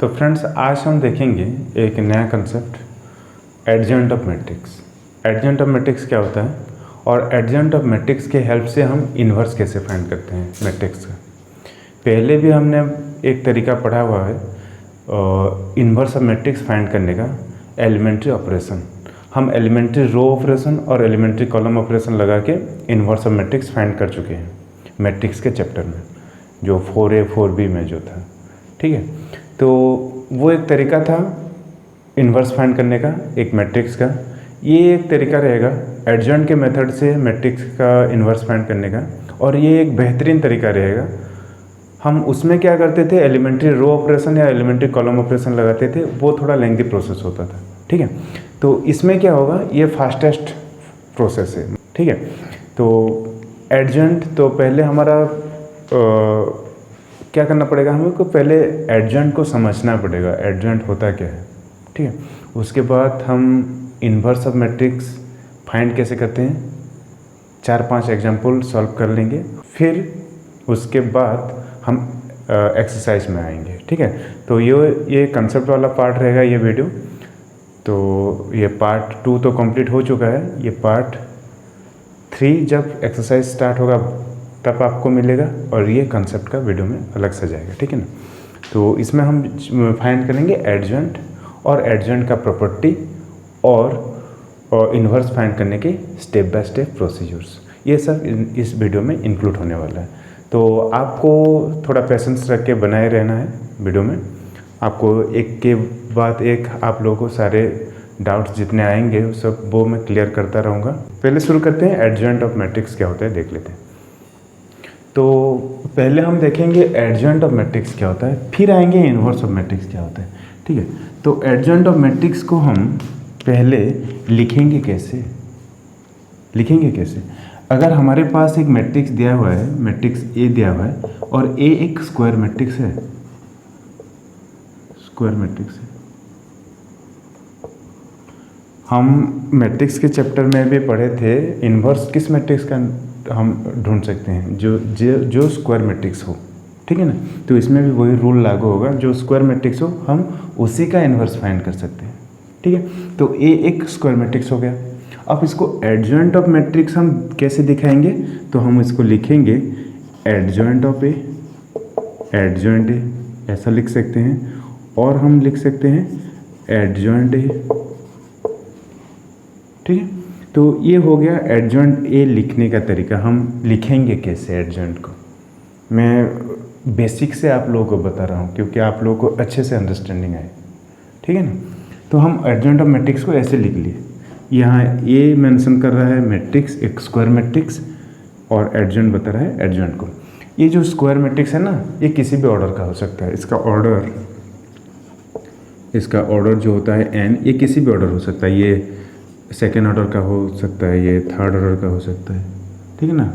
तो फ्रेंड्स, आज हम देखेंगे एक नया concept, adjoint of matrix. Adjoint of matrix क्या होता है और एडजॉइंट ऑफ मैट्रिक्स के हेल्प से हम इन्वर्स कैसे फाइंड करते हैं मैट्रिक्स का। पहले भी हमने एक तरीका पढ़ा हुआ है इन्वर्स ऑफ मैट्रिक्स फाइंड करने का, एलिमेंट्री ऑपरेशन। हम एलिमेंट्री रो ऑपरेशन और एलिमेंट्री कॉलम ऑपरेशन लगा के इन्वर्स ऑफ मैट्रिक्स फाइंड कर चुके हैं मैट्रिक्स के चैप्टर में, जो 4A 4B में जो था। ठीक है, तो वो एक तरीका था इन्वर्स फाइंड करने का एक मैट्रिक्स का। ये एक तरीका रहेगा एडजॉइंट के मेथड से मैट्रिक्स का इन्वर्स फाइंड करने का, और ये एक बेहतरीन तरीका रहेगा। हम उसमें क्या करते थे, एलिमेंट्री रो ऑपरेशन या एलिमेंट्री कॉलम ऑपरेशन लगाते थे, वो थोड़ा लेंथी प्रोसेस होता था। ठीक है, तो इसमें क्या होगा, ये फास्टेस्ट प्रोसेस है। ठीक है, तो एडजॉइंट, तो पहले हमारा क्या करना पड़ेगा, हमको पहले एडजॉइंट को समझना पड़ेगा, एडजॉइंट होता क्या है। ठीक है, उसके बाद हम इन्वर्स ऑफ मैट्रिक्स फाइंड कैसे करते हैं, 4-5 एग्जाम्पल सॉल्व कर लेंगे, फिर उसके बाद हम एक्सरसाइज में आएंगे। ठीक है, तो ये कंसेप्ट वाला पार्ट रहेगा ये वीडियो। तो ये पार्ट 2 तो कंप्लीट हो चुका है, ये पार्ट 3 जब एक्सरसाइज स्टार्ट होगा तब आपको मिलेगा, और ये कंसेप्ट का वीडियो में अलग से जाएगा। ठीक है ना, तो इसमें हम फाइंड करेंगे एडजॉइंट और एडजॉइंट का प्रॉपर्टी और इन्वर्स फाइंड करने के स्टेप बाय स्टेप प्रोसीजर्स। ये सब इस वीडियो में इंक्लूड होने वाला है। तो आपको थोड़ा पेशेंस रख के बनाए रहना है वीडियो में। आपको एक के बाद एक आप लोगों को सारे डाउट्स जितने आएंगे वो सब वो मैं क्लियर करता रहूँगा। पहले शुरू करते हैं, एडजॉइंट ऑफ मैट्रिक्स क्या होता है देख लेते हैं। तो पहले हम देखेंगे एडजॉइंट ऑफ मैट्रिक्स क्या होता है, फिर आएंगे इन्वर्स ऑफ मैट्रिक्स क्या होता है। ठीक है, तो एडजॉइंट ऑफ मैट्रिक्स को हम पहले लिखेंगे कैसे। अगर हमारे पास एक मैट्रिक्स दिया हुआ है, मैट्रिक्स ए दिया हुआ है, और ए एक स्क्वायर मैट्रिक्स है, हम मैट्रिक्स के चैप्टर में भी पढ़े थे, इन्वर्स किस मैट्रिक्स का हम ढूंढ सकते हैं, जो स्क्वायर मैट्रिक्स हो। ठीक है ना, तो इसमें भी वही रूल लागू होगा, जो स्क्वायर मैट्रिक्स हो हम उसी का इन्वर्स फाइंड कर सकते हैं। ठीक है, तो ए एक स्क्वायर मैट्रिक्स हो गया। अब इसको एडजॉइंट ऑफ मैट्रिक्स हम कैसे दिखाएंगे, तो हम इसको लिखेंगे adjoint of A, adjoint A ऐसा लिख सकते हैं, और हम लिख सकते हैं एडजॉइंट ए। ठीक है, तो ये हो गया एडजॉइंट ए लिखने का तरीका। हम लिखेंगे कैसे एडजॉइंट को, मैं बेसिक से आप लोगों को बता रहा हूँ क्योंकि आप लोगों को अच्छे से अंडरस्टैंडिंग आए। ठीक है ना, तो हम एडजॉइंट ऑफ मैट्रिक्स को ऐसे लिख लिए। यहाँ ए मेंशन कर रहा है मैट्रिक्स, एक स्क्वायर मैट्रिक्स, और एडजॉइंट बता रहा है एडजॉइंट को। ये जो स्क्वायर मैट्रिक्स है ना, ये किसी भी ऑर्डर का हो सकता है। इसका ऑर्डर जो होता है n, ये किसी भी ऑर्डर हो सकता है। ये सेकेंड ऑर्डर का हो सकता है, ये थर्ड ऑर्डर का हो सकता है। ठीक है ना,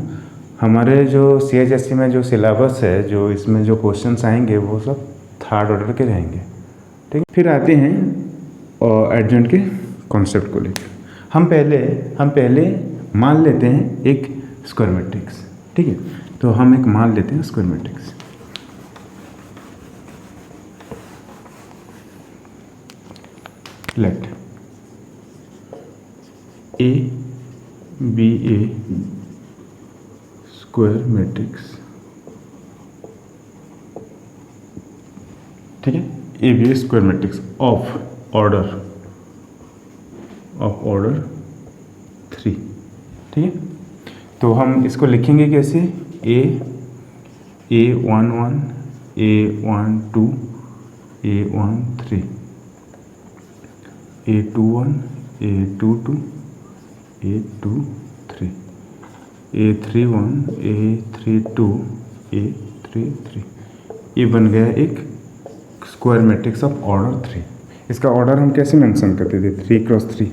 हमारे जो CHSE में जो सिलेबस है, जो इसमें जो क्वेश्चंस आएंगे वो सब थर्ड ऑर्डर के रहेंगे। ठीक है, फिर आते हैं एडजॉइंट के कॉन्सेप्ट को लेकर। हम पहले मान लेते हैं एक स्क्वायर मैट्रिक्स। ठीक है, तो हम एक मान लेते हैं square matrix. Let A be a square matrix. ठीक है, A be a square matrix of order 3। ठीक है, तो हम इसको लिखेंगे कैसे, A11 A12 A13 A21 A22 A23 A31 A32 A33। ये बन गया एक स्क्वायर मैट्रिक्स ऑफ ऑर्डर 3। इसका ऑर्डर हम कैसे मेंशन करते थे, 3x3,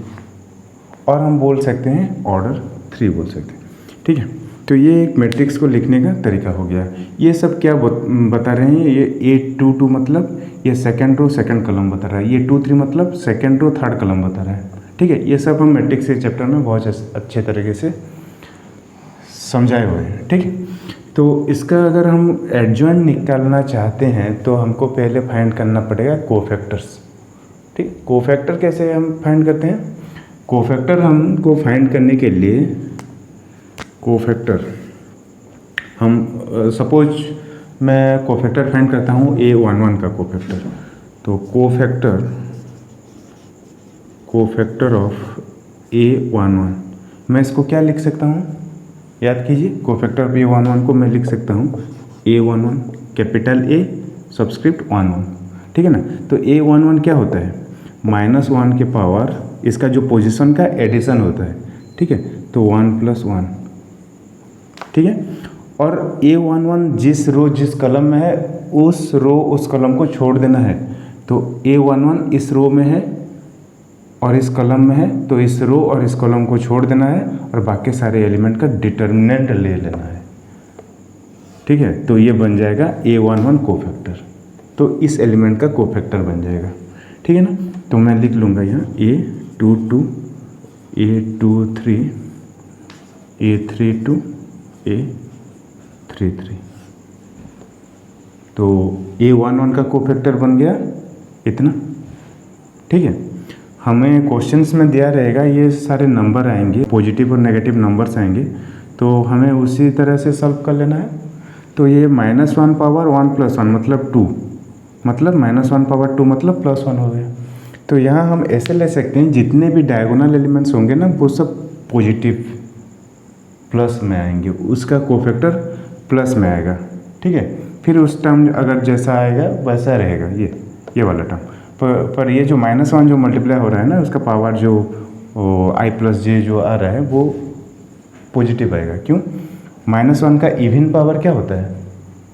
और हम बोल सकते हैं ऑर्डर 3 बोल सकते हैं। ठीक है, तो ये एक मैट्रिक्स को लिखने का तरीका हो गया। ये सब क्या बता रहे हैं, ये A22 मतलब ये सेकेंड रो सेकेंड कॉलम बता रहा है, ये 23 मतलब सेकेंड रो थर्ड कॉलम बता रहा है। ठीक है, ये सब हम मैट्रिक्स के चैप्टर में बहुत अच्छे तरीके से समझाए हुए हैं। ठीक है, तो इसका अगर हम एडजॉइंट निकालना चाहते हैं तो हमको पहले फाइंड करना पड़ेगा कोफैक्टर्स। ठीक, कोफैक्टर कैसे हम फाइंड करते हैं? कोफैक्टर हमको फाइंड करने के लिए कोफैक्टर हम सपोज मैं कोफैक्टर फाइंड करता हूँ A11 का कोफैक्टर। तो कोफैक्टर ऑफ A11 मैं इसको क्या लिख सकता हूँ? याद कीजिए, कोफैक्टर ऑफ A11 को मैं लिख सकता हूँ A11 कैपिटल A सबस्क्रिप्ट 11। ठीक है ना। तो A11 क्या होता है? -1 के पावर इसका जो पोजीशन का एडिशन होता है। ठीक है, तो 1 + 1। ठीक है, और A11 जिस रो जिस कॉलम में है उस रो उस कॉलम को छोड़ देना है। तो A11 इस रो में है और इस कॉलम में है, तो इस रो और इस कॉलम को छोड़ देना है और बाकी सारे एलिमेंट का डिटर्मिनेंट ले लेना है। ठीक है, तो ये बन जाएगा A11 कोफैक्टर। तो इस एलिमेंट का कोफैक्टर बन जाएगा। ठीक है ना। तो मैं लिख लूँगा यहाँ A22 A23 A32 A33। तो A11 का कोफैक्टर बन गया इतना। ठीक है, हमें क्वेश्चंस में दिया रहेगा ये सारे नंबर आएंगे, पॉजिटिव और नेगेटिव नंबर्स आएंगे, तो हमें उसी तरह से सॉल्व कर लेना है। तो ये -1 पावर 1 + 1 मतलब 2, मतलब -1 पावर 2 मतलब +1 हो गया। तो यहाँ हम ऐसे ले सकते हैं जितने भी डायगोनल एलिमेंट्स होंगे ना वो सब पॉजिटिव प्लस में आएंगे, उसका कोफैक्टर प्लस में आएगा। ठीक है, फिर उस टर्म अगर जैसा आएगा वैसा रहेगा ये वाला टर्म। पर ये जो -1 जो मल्टीप्लाई हो रहा है ना उसका पावर जो i+j जो आ रहा है वो पॉजिटिव आएगा। क्यों? -1 का इवन पावर क्या होता है?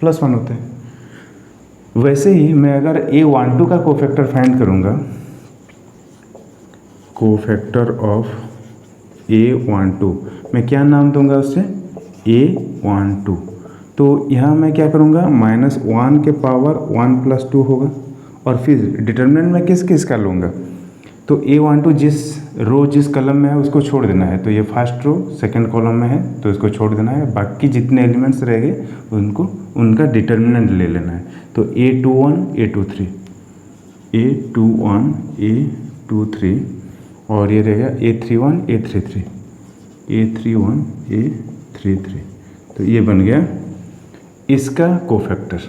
+1 होता है। वैसे ही मैं अगर A12 का कोफैक्टर फाइंड करूँगा, कोफैक्टर ऑफ A12 मैं क्या नाम दूंगा उससे? A12। तो यहाँ मैं क्या करूँगा? -1 के पावर 1 + 2 होगा और फिर डिटर्मिनेंट में किस किस का लूँगा? तो A12 जिस रो जिस कॉलम में है उसको छोड़ देना है। तो ये फर्स्ट रो सेकंड कॉलम में है तो इसको छोड़ देना है, बाकी जितने एलिमेंट्स रहेंगे उनको उनका डिटर्मिनेंट ले लेना है। तो A21 A23 A21 A23 और ये रहेगा A31 A33 A31 A33। तो ये बन गया इसका कोफैक्टर।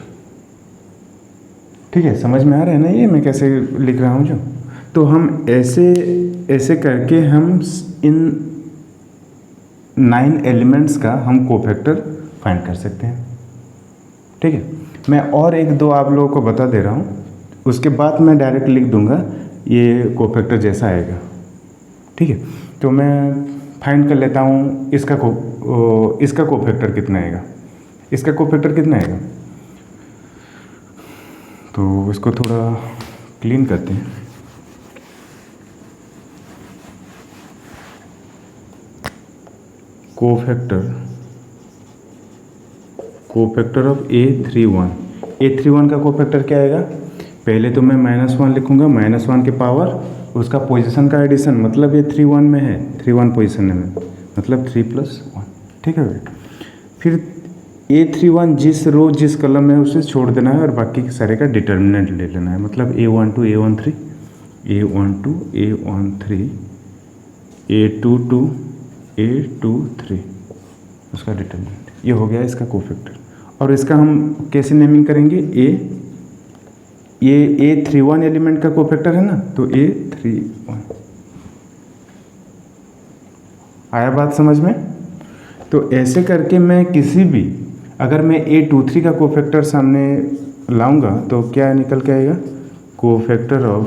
ठीक है, समझ में आ रहा है ना ये मैं कैसे लिख रहा हूँ जो? तो हम ऐसे करके हम इन 9 एलिमेंट्स का हम कोफैक्टर फाइंड कर सकते हैं। ठीक है, मैं और 1-2 आप लोगों को बता दे रहा हूँ, उसके बाद मैं डायरेक्ट लिख दूंगा ये कोफैक्टर जैसा आएगा। ठीक है, तो मैं फाइंड कर लेता हूँ इसका कोफैक्टर कितना आएगा। इसका कोफैक्टर कितना आएगा? तो इसको थोड़ा क्लीन करते हैं। कोफैक्टर ऑफ A31 का कोफैक्टर क्या आएगा? पहले तो मैं -1 लिखूंगा, -1 के पावर उसका पोजीशन का एडिशन, मतलब ये 31 में है, 31 पोजीशन में, मतलब 3 + 1। ठीक है, फिर A31 जिस रो जिस कॉलम में है उसे छोड़ देना है और बाकी के सारे का डिटर्मिनेंट ले लेना है। मतलब A12 A13 A22 A23 उसका डिटर्मिनेंट। ये हो गया इसका कोफैक्टर। और इसका हम कैसे नेमिंग करेंगे? ये A31 एलिमेंट का कोफैक्टर है ना, तो A31 आया बात समझ में? तो ऐसे करके मैं किसी भी, अगर मैं A23 का कोफैक्टर सामने लाऊंगा तो क्या निकल के आएगा? Cofactor of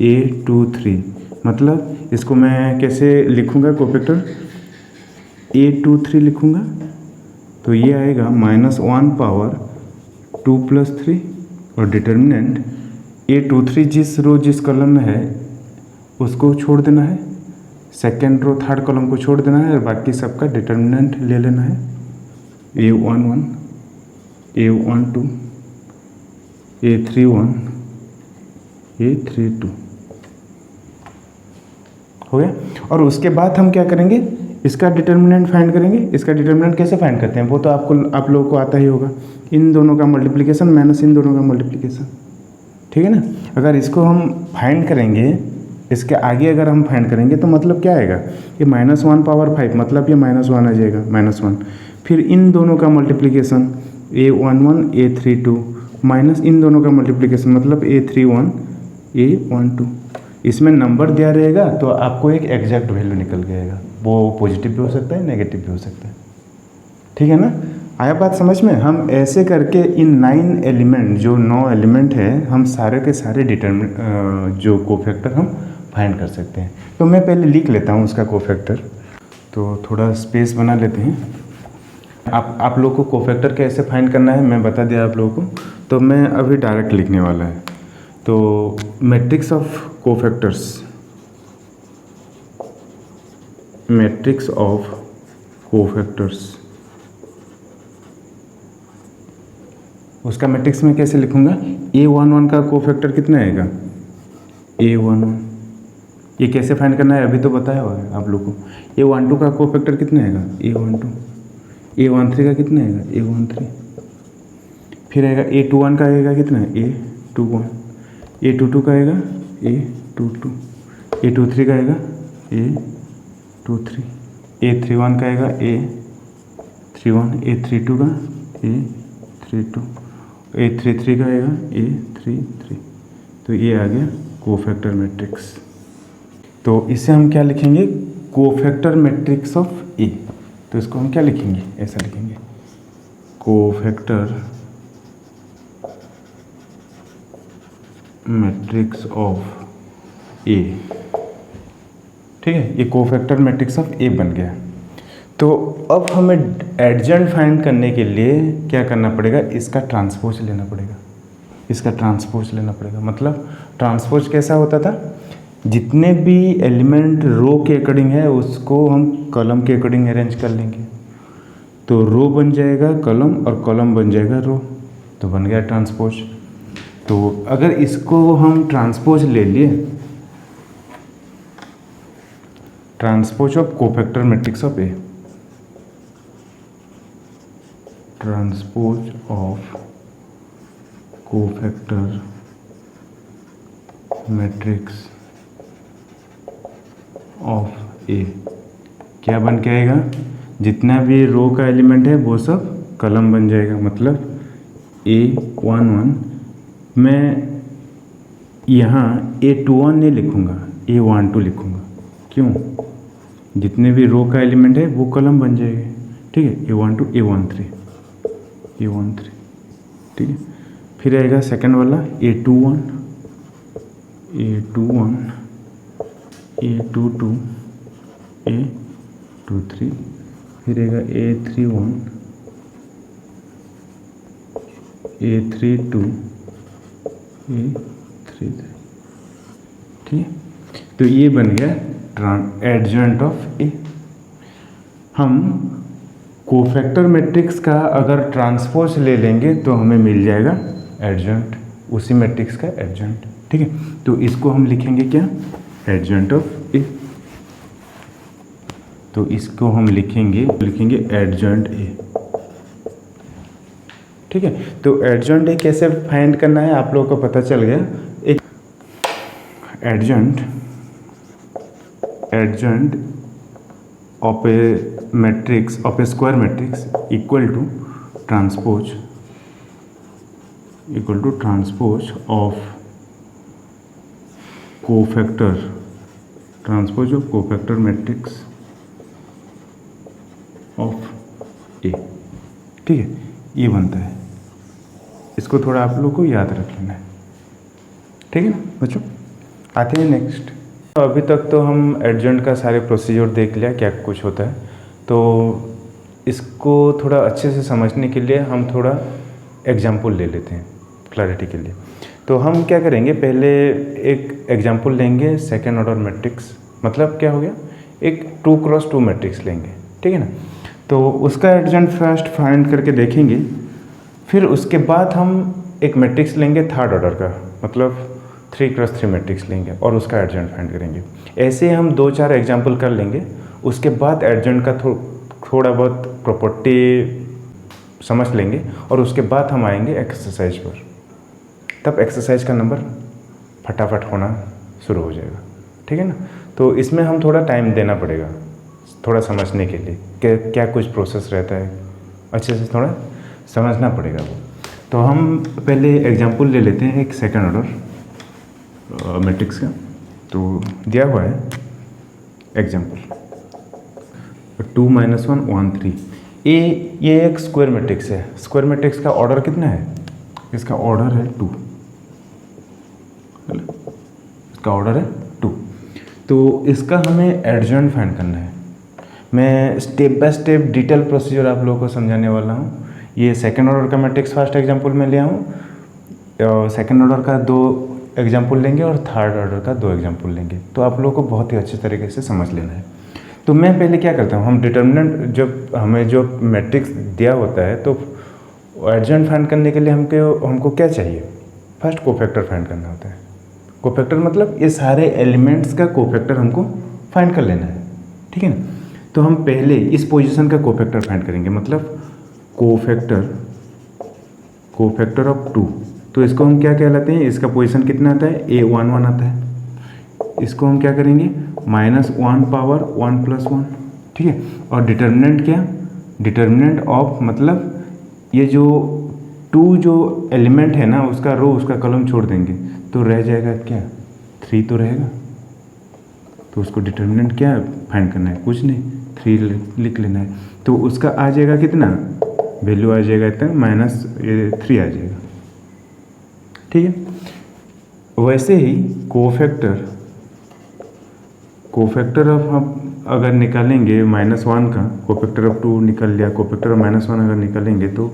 A23। मतलब इसको मैं कैसे लिखूंगा? कोफैक्टर A23 लिखूंगा तो ये आएगा -1 पावर 2 + 3 और डिटर्मिनेंट A23 जिस रो जिस कॉलम में है उसको छोड़ देना है, सेकेंड रो थर्ड कॉलम को छोड़ देना है और बाकी सबका डिटर्मिनेंट ले लेना है। A11 A12 A31 A32 हो गया। और उसके बाद हम क्या करेंगे? इसका डिटर्मिनेंट फाइंड करेंगे। इसका डिटर्मिनेंट कैसे फाइंड करते हैं वो तो आप लोगों को आता ही होगा, इन दोनों का मल्टीप्लिकेशन माइनस इन दोनों का मल्टीप्लिकेशन, ठीक है ना। अगर इसको हम फाइंड करेंगे, इसके आगे अगर हम फाइंड करेंगे तो मतलब क्या आएगा, ये -1 पावर 5 मतलब ये -1 आ जाएगा, -1। फिर इन दोनों का मल्टीप्लिकेशन A11 A32 माइनस इन दोनों का मल्टीप्लिकेशन मतलब A31 A12। इसमें नंबर दिया रहेगा तो आपको एक एग्जैक्ट वैल्यू निकल जाएगा, वो पॉजिटिव भी हो सकता है नेगेटिव भी हो सकता है, ठीक है ना। आया बात समझ में। हम ऐसे करके इन 9 एलिमेंट, जो 9 एलिमेंट है, हम सारे के सारे जो कोफैक्टर हम फाइंड कर सकते हैं। तो मैं पहले लिख लेता हूँ उसका कोफैक्टर, तो थोड़ा स्पेस बना लेते हैं। आप लोग को कोफैक्टर कैसे फाइंड करना है मैं बता दिया आप लोगों को, तो मैं अभी डायरेक्ट लिखने वाला है। तो matrix of cofactors, matrix of cofactors, उसका मैट्रिक्स में कैसे लिखूंगा, A11 का कोफैक्टर कितना आएगा, A11। ये कैसे फाइंड करना है अभी तो बताया हुआ है आप लोग को। A12 का कोफैक्टर कितना आएगा, A12। A13 का कितना आएगा, A13। फिर आएगा A21 का आएगा कितना, A21। A22 का आएगा A22। A23 का आएगा A23। A31 का आएगा A31। A32 का A32। A33 का आएगा A33। तो ये आ गया कोफैक्टर मैट्रिक्स। तो इसे हम क्या लिखेंगे, कोफैक्टर मैट्रिक्स ऑफ ए। तो इसको हम क्या लिखेंगे, ऐसा लिखेंगे, कोफैक्टर मैट्रिक्स ऑफ ए, ठीक है। ये कोफैक्टर मैट्रिक्स ऑफ ए बन गया। तो अब हमें एडजेंट फाइंड करने के लिए क्या करना पड़ेगा, इसका ट्रांसपोज लेना पड़ेगा, इसका ट्रांसपोज लेना पड़ेगा। मतलब ट्रांसपोज कैसा होता था, जितने भी एलिमेंट रो के अकॉर्डिंग है उसको हम कॉलम के अकॉर्डिंग अरेंज कर लेंगे। तो रो बन जाएगा कॉलम और कॉलम बन जाएगा रो, तो बन गया ट्रांसपोज। तो अगर इसको हम ट्रांसपोज ले लिए, transpose of cofactor matrix of A, transpose of cofactor matrix of A, क्या बन के आएगा, जितना भी रो का एलिमेंट है वो सब कॉलम बन जाएगा। मतलब A11 मैं यहाँ A21 नहीं लिखूँगा, A12 लिखूँगा। क्यों, जितने भी रो का एलिमेंट है वो कॉलम बन जाएंगे, ठीक है। A12 A13 ठीक है। फिर आएगा सेकंड वाला A21 A22 A23, फिर आएगा A31 A32 A33, ठीक है। तो ये बन गया एडजेंट ऑफ ए। हम कोफैक्टर मैट्रिक्स का अगर ट्रांसपोज ले लेंगे तो हमें मिल जाएगा एडजेंट, उसी मैट्रिक्स का एडजेंट, ठीक है। तो इसको हम लिखेंगे क्या, एडजेंट ऑफ ए। तो इसको हम लिखेंगे एडजेंट ए, ठीक है। तो एडजेंट ए कैसे फाइंड करना है आप लोगों को पता चल गया। एक adjoint of a matrix, of a square matrix equal to transpose of cofactor, transpose of cofactor matrix of A, ठीक है। ये बनता है, इसको थोड़ा आप लोग को याद रख लेना है, ठीक है ना बच्चों। आते हैं नेक्स्ट। तो अभी तक तो हम एडजेंट का सारे प्रोसीजर देख लिया क्या कुछ होता है। तो इसको थोड़ा अच्छे से समझने के लिए हम थोड़ा एग्जाम्पल ले लेते हैं क्लैरिटी के लिए। तो हम क्या करेंगे, पहले एक एग्जाम्पल लेंगे सेकेंड ऑर्डर मैट्रिक्स, मतलब क्या हो गया, एक 2x2 मैट्रिक्स लेंगे, ठीक है ना। तो उसका एडजेंट फर्स्ट फाइंड करके देखेंगे, फिर उसके बाद हम एक मैट्रिक्स लेंगे थर्ड ऑर्डर का, मतलब 3x3 मैट्रिक्स लेंगे और उसका एडजेंट फाइंड करेंगे। ऐसे हम 2-4 एग्जाम्पल कर लेंगे, उसके बाद एडजॉइंट का थोड़ा बहुत प्रॉपर्टी समझ लेंगे और उसके बाद हम आएंगे एक्सरसाइज पर। तब एक्सरसाइज का नंबर फटाफट होना शुरू हो जाएगा, ठीक है ना। तो इसमें हम थोड़ा टाइम देना पड़ेगा थोड़ा समझने के लिए कि क्या कुछ प्रोसेस रहता है, अच्छे से थोड़ा समझना पड़ेगा वो। तो हम पहले एग्जांपल ले लेते हैं एक सेकंड ऑर्डर मैट्रिक्स का। तो दिया हुआ है एग्जांपल 2 - 1 1 3। ये एक स्क्वायर मैट्रिक्स है। स्क्वायर मैट्रिक्स का ऑर्डर कितना है? इसका ऑर्डर है 2। इसका ऑर्डर है 2। तो इसका हमें एडजॉइंट फाइंड करना है। मैं step by step detail procedure आप लोगों को समझाने वाला हूँ। ये सेकंड ऑर्डर का मैट्रिक्स फर्स्ट एग्जांपल में लिया हूँ, सेकंड ऑर्डर का 2 एग्जांपल लेंगे और थर्ड ऑर्डर का 2 एग्जांपल लेंगे। तो आप लोगों को बहुत ही अच्छे तरीके से समझ लेना है। तो मैं पहले क्या करता हूँ, हम डिटर्मिनेंट जब हमें जो मैट्रिक्स दिया होता है तो एडजॉइंट फाइंड करने के लिए हमको क्या चाहिए? फर्स्ट कोफैक्टर फाइंड करना होता है। कोफैक्टर मतलब ये सारे एलिमेंट्स का कोफैक्टर हमको फाइंड कर लेना है, ठीक है ना। तो हम पहले इस पोजीशन का कोफैक्टर फाइंड करेंगे, मतलब कोफैक्टर ऑफ 2। तो इसको हम क्या कहलाते हैं? इसका पोजीशन कितना आता है? A11 आता है। इसको हम क्या करेंगे? -1 पावर 1 + 1, ठीक है। और डिटर्मिनेंट क्या? डिटर्मिनेंट ऑफ मतलब ये जो 2 जो एलिमेंट है ना उसका रो उसका कॉलम छोड़ देंगे तो रह जाएगा क्या? 3 तो रहेगा। तो उसको डिटर्मिनेंट क्या फाइंड करना है? कुछ नहीं, 3 लिख लेना है। तो उसका आ जाएगा कितना? वैल्यू आ जाएगा इतना -3 आ जाएगा, ठीक है। वैसे ही कोफैक्टर ऑफ हम अगर निकालेंगे -1 का, कोफैक्टर ऑफ 2 निकल लिया, कोफैक्टर ऑफ -1 अगर निकालेंगे तो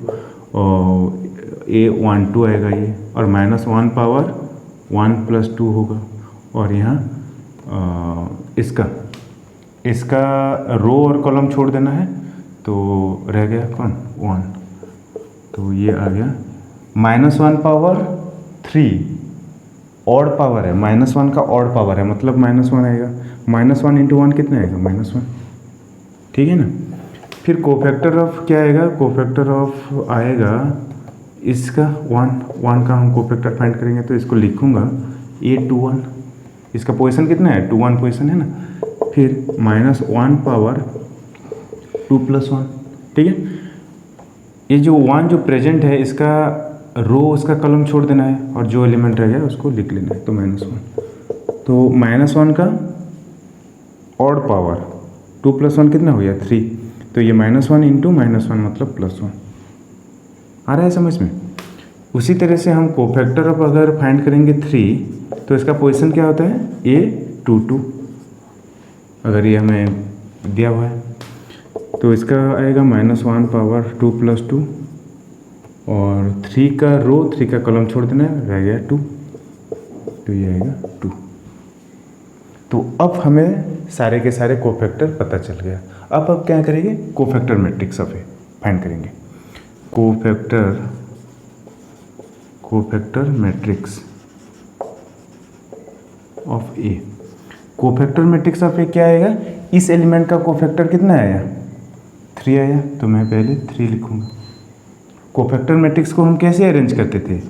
A12 आएगा ये, और -1 पावर 1 + 2 होगा। और यहाँ इसका रो और कॉलम छोड़ देना है तो रह गया कौन? 1। तो ये आ गया -1 पावर 3 ऑड पावर है, -1 का ऑड पावर है मतलब -1 आएगा। -1 × 1 कितना आएगा? -1, ठीक है ना। फिर कोफैक्टर ऑफ क्या आएगा? कोफैक्टर ऑफ आएगा इसका 1 का हम कोफैक्टर फाइंड करेंगे तो इसको लिखूंगा A21। इसका पोजीशन कितना है? 21 पोजीशन है ना। फिर -1 पावर 2 + 1, ठीक है। ये जो 1 जो प्रेजेंट है इसका रो उसका कॉलम छोड़ देना है और जो एलिमेंट रह गया उसको लिख लेना है। तो -1, तो -1 का ऑड पावर 2 + 1 कितना हो गया? 3। तो ये -1 × -1 मतलब +1 आ रहा है समझ में। उसी तरह से हम कोफैक्टर ऑफ अगर फाइंड करेंगे 3 तो इसका पोजीशन क्या होता है? A22। अगर ये हमें दिया हुआ है तो इसका आएगा -1 पावर 2 + 2 और 3 का रो 3 का कॉलम छोड़ देना है, रह गया 2। तो ये आएगा 2। तो अब हमें सारे के सारे कोफैक्टर पता चल गया। अब क्या करेंगे? Cofactor matrix of A find करेंगे। Cofactor matrix of A. Cofactor matrix of A क्या आएगा? इस एलिमेंट का कोफैक्टर कितना आया? 3 आया, तो मैं पहले 3 लिखूंगा। कोफैक्टर मैट्रिक्स को हम कैसे अरेंज करते थे?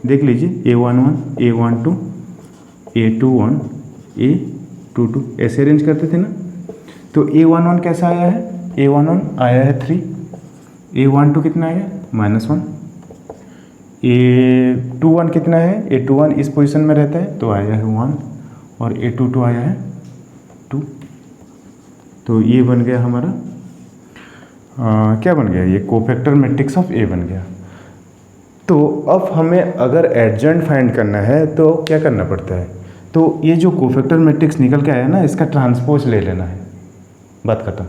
देख लीजिए, A11 A12 A21 A22 ऐसे अरेंज करते थे ना। तो A11 कैसा आया है? A11 आया है 3। A12 कितना आया? -1। A21 कितना है? A21 इस पोजीशन में रहता है तो आया है 1 और A22 आया है 2। तो ये बन गया हमारा क्या बन गया? ये कोफैक्टर मैट्रिक्स ऑफ ए बन गया। तो अब हमें अगर एडजॉइंट फाइंड करना है तो क्या करना पड़ता है? तो ये जो कोफैक्टर मैट्रिक्स निकल के आया ना इसका ट्रांसपोज ले लेना है, बात खत्म,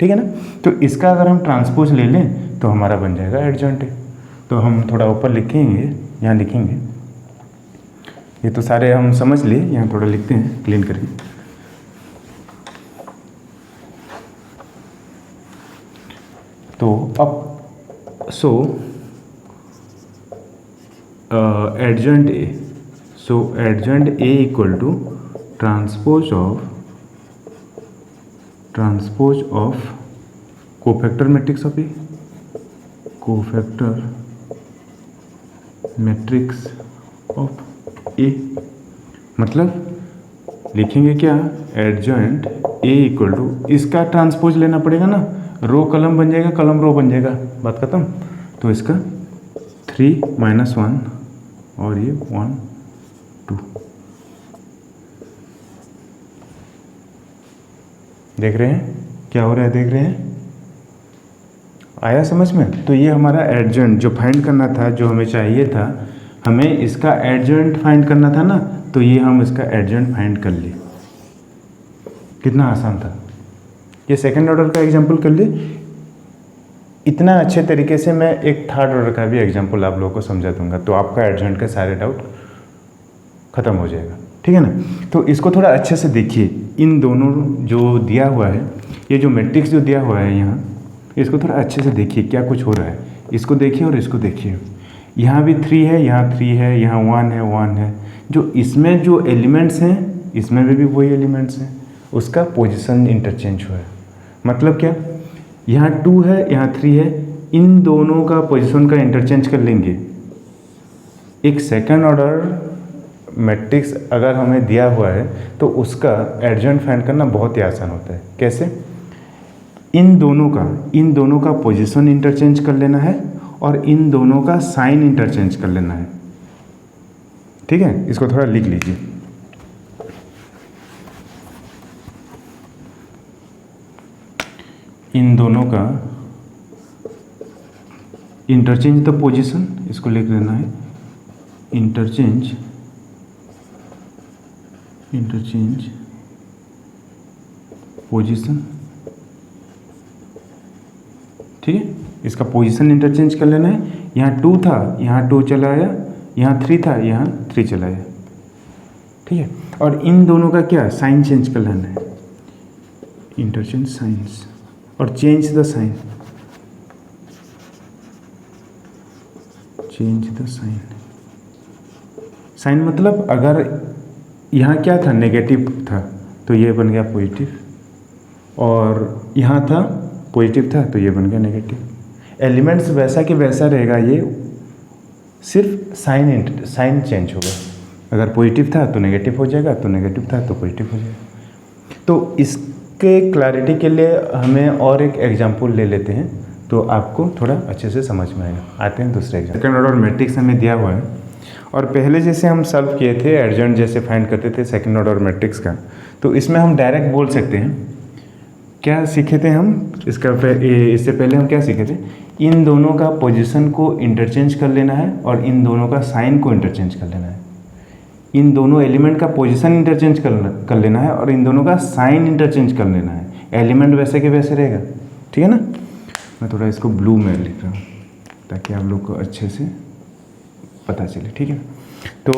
ठीक है ना। तो इसका अगर हम ट्रांसपोज ले लें तो हमारा बन जाएगा एडजॉइंट। तो हम थोड़ा ऊपर लिखेंगे, यहाँ लिखेंगे, ये तो सारे हम समझ लिए, यहाँ थोड़ा लिखते हैं क्लीन करके। तो अब adjoint A equal to transpose of transpose of cofactor matrix of A, cofactor matrix of A, मतलब लिखेंगे क्या, एडजॉइंट ए इक्वल टू, इसका ट्रांसपोज लेना पड़ेगा ना, रो कलम बन जाएगा, कलम रो बन जाएगा, बात खत्म। तो इसका 3 - 1 और ये 1 2, देख रहे हैं क्या हो रहा है, देख रहे हैं, आया समझ में। तो ये हमारा एडजॉइंट जो फाइंड करना था, जो हमें चाहिए था, हमें इसका एडजॉइंट फाइंड करना था ना, तो ये हम इसका एडजॉइंट फाइंड कर लिए। कितना आसान था। ये सेकंड ऑर्डर का एग्जांपल कर लिए। इतना अच्छे तरीके से मैं एक थर्ड ऑर्डर का भी एग्जांपल आप लोगों को समझा दूंगा, तो आपका एडजॉइंट का सारे डाउट खत्म हो जाएगा, ठीक है ना। तो इसको थोड़ा अच्छे से देखिए, इन दोनों जो दिया हुआ है, ये जो मैट्रिक्स जो दिया हुआ है यहाँ, इसको थोड़ा अच्छे से देखिए क्या कुछ हो रहा है। इसको देखिए और इसको देखिए, यहाँ भी 3 है, यहाँ 3 है, यहाँ 1 है, 1 है। जो इसमें जो एलिमेंट्स हैं, इसमें भी वही एलिमेंट्स हैं, उसका पोजीशन इंटरचेंज हुआ है। मतलब क्या, यहाँ 2 है, यहाँ 3 है, इन दोनों का पोजीशन का इंटरचेंज कर लेंगे। एक सेकंड ऑर्डर मैट्रिक्स अगर हमें दिया हुआ है तो उसका एडजॉइंट फाइंड करना बहुत ही आसान होता है। कैसे, इन दोनों का पोजीशन इंटरचेंज कर लेना है और इन दोनों का साइन इंटरचेंज कर लेना है, ठीक है। इसको थोड़ा लिख लीजिए। इन दोनों का इंटरचेंज द पोजीशन, इसको लिख लेना है, इंटरचेंज पोजीशन, ठीक है। इसका पोजीशन इंटरचेंज कर लेना है। यहाँ 2 था, यहाँ 2 चला आया, यहाँ 3 था, यहाँ 3 चला आया, ठीक है। और इन दोनों का क्या, साइन चेंज कर लेना है, इंटरचेंज साइंस, और चेंज द साइन, साइन मतलब अगर यहाँ क्या था, नेगेटिव था, तो ये बन गया पॉजिटिव, और यहाँ था पॉजिटिव था, तो ये बन गया नेगेटिव। एलिमेंट्स वैसा कि वैसा रहेगा, ये सिर्फ साइन चेंज होगा। अगर पॉजिटिव था तो नेगेटिव हो जाएगा, तो नेगेटिव था तो पॉजिटिव हो जाएगा। तो इसके क्लैरिटी के लिए हमें और एक एग्जांपल ले लेते हैं, तो आपको थोड़ा अच्छे से समझ में आएगा। आते हैं दूसरे एग्जाम्पल। सेकंड ऑर्डर मैट्रिक्स हमें दिया हुआ है, और पहले जैसे हम सॉल्व किए थे, एडजॉइंट जैसे फाइंड करते थे सेकंड ऑर्डर मैट्रिक्स का, तो इसमें हम डायरेक्ट बोल सकते हैं। क्या सीखे थे हम इससे पहले हम क्या सीखे थे, इन दोनों का पोजीशन को इंटरचेंज कर लेना है और इन दोनों का साइन को इंटरचेंज कर लेना है। इन दोनों एलिमेंट का पोजीशन इंटरचेंज कर लेना है और इन दोनों का साइन इंटरचेंज कर लेना है। एलिमेंट वैसे के वैसे रहेगा, ठीक है ना। मैं थोड़ा इसको ब्लू में लिख रहा हूँ ताकि आप लोग को अच्छे से पता चले, ठीक है। तो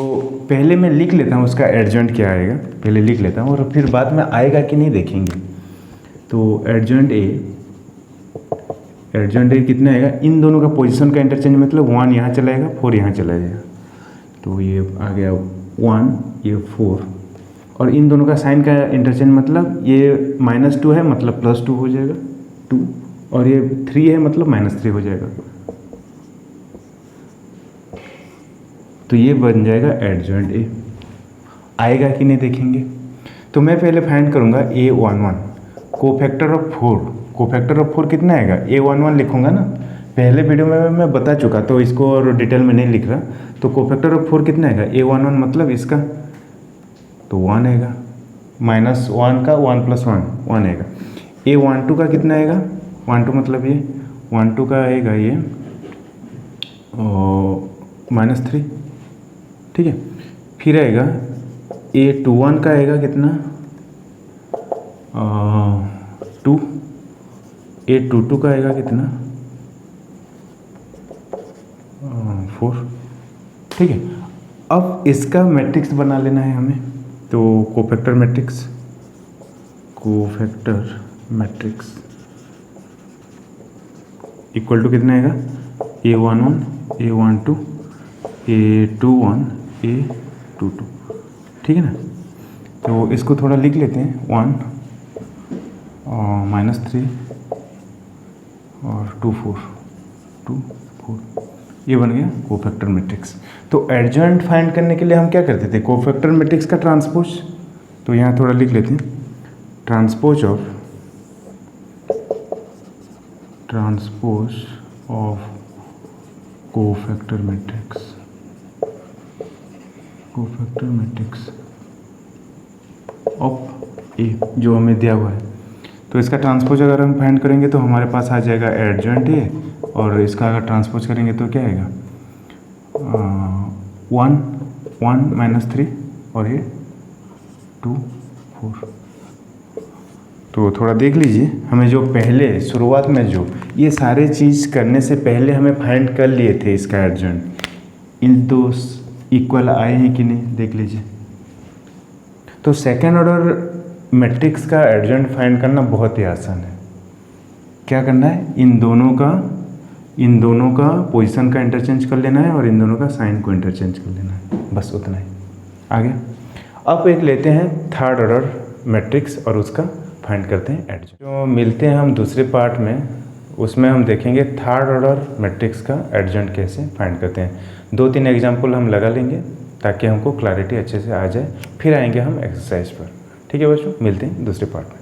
पहले मैं लिख लेता हूँ उसका एडजॉइंट क्या आएगा, पहले लिख लेता हूँ, और फिर बाद में आएगा कि नहीं देखेंगे। तो एडजॉइंट ए कितना आएगा, इन दोनों का पोजीशन का इंटरचेंज मतलब 1 यहाँ चलाएगा, 4 यहाँ चला जाएगा, तो ये आ गया 1, ये 4, और इन दोनों का साइन का इंटरचेंज मतलब ये -2 है मतलब +2 हो जाएगा 2, और ये 3 है मतलब -3 हो जाएगा। तो ये बन जाएगा एडजॉइंट ए। आएगा कि नहीं देखेंगे। तो मैं पहले फाइंड करूँगा A11, cofactor of 4। Cofactor of 4 कितना आएगा, A11 लिखूँगा ना, पहले वीडियो में मैं बता चुका, तो इसको और डिटेल में नहीं लिख रहा। तो कोफैक्टर ऑफ 4 कितना आएगा, A11 मतलब इसका तो 1 आएगा, -1 का 1 + 1 आएगा। A12 का कितना आएगा, 12 मतलब ये 12 का आएगा ये -3, ठीक है। फिर आएगा A21 का आएगा कितना 2, A22 का आएगा कितना 4, ठीक है। अब इसका मैट्रिक्स बना लेना है हमें, तो कोफैक्टर मैट्रिक्स इक्वल टू कितना आएगा, A11, A12, A21, A22, ठीक है ना। तो इसको थोड़ा लिख लेते हैं, 1 -3 और 2 4 2 4, ये बन गया कोफैक्टर मैट्रिक्स। तो एडजॉइंट फाइंड करने के लिए हम क्या करते थे, कोफैक्टर मैट्रिक्स का ट्रांसपोज। तो यहाँ थोड़ा लिख लेते हैं, transpose of cofactor matrix of A जो हमें दिया हुआ है। तो इसका ट्रांसपोज अगर हम फाइंड करेंगे तो हमारे पास आ जाएगा एडजॉइंट ए, और इसका अगर ट्रांसपोज करेंगे तो क्या आएगा 1 -3 और ये 2 4। तो थोड़ा देख लीजिए, हमें जो पहले शुरुआत में जो ये सारे चीज़ करने से पहले हमें फाइंड कर लिए थे इसका एडजॉइंट, इन दो इक्वल आए हैं कि नहीं देख लीजिए। तो सेकेंड ऑर्डर मैट्रिक्स का एडजॉइंट फाइंड करना बहुत ही आसान है। क्या करना है, इन दोनों का पोजीशन का इंटरचेंज कर लेना है और इन दोनों का साइन को इंटरचेंज कर लेना है, बस उतना ही। आगे अब एक लेते हैं थर्ड ऑर्डर मैट्रिक्स और उसका फाइंड करते हैं एडजॉइंट। जो मिलते हैं हम दूसरे पार्ट में, उसमें हम देखेंगे थर्ड ऑर्डर मैट्रिक्स का एडजॉइंट कैसे फाइंड करते हैं। 2-3 एग्जाम्पल हम लगा लेंगे ताकि हमको क्लैरिटी अच्छे से आ जाए, फिर आएंगे हम एक्सरसाइज पर। ठीक है बच्चों, मिलते हैं दूसरे पार्ट में।